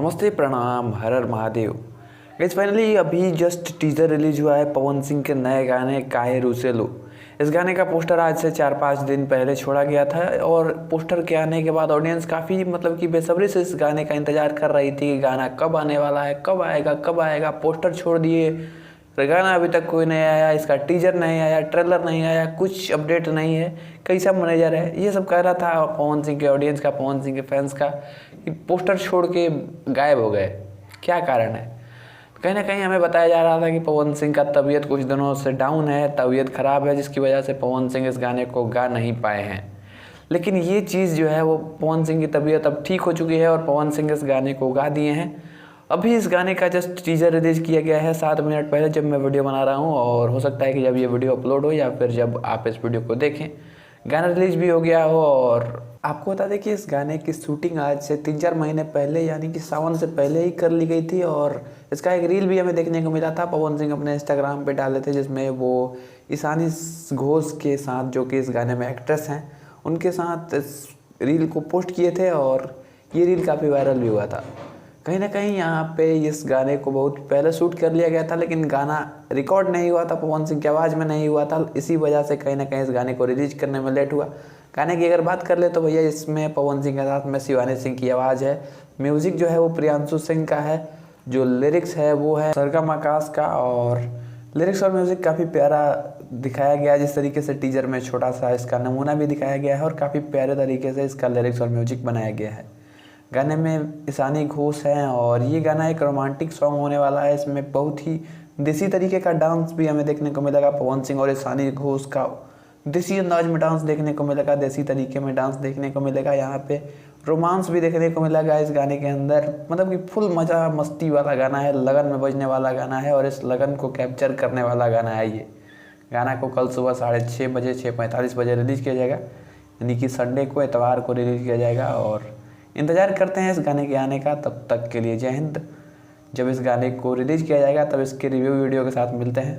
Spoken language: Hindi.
नमस्ते प्रणाम हर हर महादेव। गाइस फाइनली अभी जस्ट टीजर रिलीज हुआ है पवन सिंह के नए गाने काहे रूसे लो। इस गाने का पोस्टर आज से 4-5 दिन पहले छोड़ा गया था और पोस्टर के आने के बाद ऑडियंस काफ़ी कि बेसब्री से इस गाने का इंतज़ार कर रही थी कि गाना कब आने वाला है, कब आएगा। पोस्टर छोड़ दिए, गाना अभी तक कोई नहीं आया, इसका टीजर नहीं आया, ट्रेलर नहीं आया, कुछ अपडेट नहीं है, कैसा मैनेजर है। ये सब कह रहा था पवन सिंह के ऑडियंस का, पवन सिंह के फैंस का कि पोस्टर छोड़ के गायब हो गए, क्या कारण है। कहीं ना कहीं हमें बताया जा रहा था कि पवन सिंह का तबीयत कुछ दिनों से डाउन है, तबीयत ख़राब है, जिसकी वजह से पवन सिंह इस गाने को गा नहीं पाए हैं। लेकिन ये चीज़ जो है वो पवन सिंह की तबीयत अब ठीक हो चुकी है और पवन सिंह इस गाने को गा दिए हैं। अभी इस गाने का जस्ट टीजर रिलीज किया गया है 7 मिनट पहले, जब मैं वीडियो बना रहा हूँ, और हो सकता है कि जब ये वीडियो अपलोड हो या फिर जब आप इस वीडियो को देखें गाना रिलीज भी हो गया हो। और आपको बता दें कि इस गाने की शूटिंग आज से 3-4 महीने पहले यानी कि सावन से पहले ही कर ली गई थी और इसका एक रील भी हमें देखने को मिला था। पवन सिंह अपने इंस्टाग्राम पे डाले थे जिसमें वो ईशानी घोष के साथ, जो कि इस गाने में एक्ट्रेस हैं, उनके साथ इस रील को पोस्ट किए थे और ये रील काफ़ी वायरल भी हुआ था। कहीं ना कहीं यहाँ पे इस गाने को बहुत पहले शूट कर लिया गया था, लेकिन गाना रिकॉर्ड नहीं हुआ था, पवन सिंह की आवाज़ में नहीं हुआ था। इसी वजह से कहीं ना कहीं इस गाने को रिलीज करने में लेट हुआ। गाने की अगर बात कर ले तो भैया इसमें पवन सिंह के साथ में शिवानी सिंह की आवाज़ है। म्यूज़िक जो है वो प्रियांशु सिंह का है, जो लिरिक्स है वो है सरगम आकाश का। और लिरिक्स और म्यूज़िक काफ़ी प्यारा दिखाया गया है, जिस तरीके से टीजर में छोटा सा इसका नमूना भी दिखाया गया है और काफ़ी प्यारे तरीके से इसका लिरिक्स और म्यूजिक बनाया गया है। गाने में ईशानी घोष हैं और ये गाना एक रोमांटिक सॉन्ग होने वाला है। इसमें बहुत ही देसी तरीके का डांस भी हमें देखने को मिलेगा। पवन सिंह और ईशानी घोष का देसी अंदाज में डांस देखने को मिलेगा, देसी तरीके में डांस देखने को मिलेगा। यहाँ पे रोमांस भी देखने को मिलेगा इस गाने के अंदर। कि फुल मज़ा मस्ती वाला गाना है, लगन में बजने वाला गाना है और इस लगन को कैप्चर करने वाला गाना है। ये गाना को कल सुबह 6:30 बजे 6:45 बजे रिलीज़ किया जाएगा, यानी कि संडे को, एतवार को रिलीज़ किया जाएगा। और इंतज़ार करते हैं इस गाने के आने का। तब तक के लिए जय हिंद। जब इस गाने को रिलीज़ किया जाएगा तब इसके रिव्यू वीडियो के साथ मिलते हैं।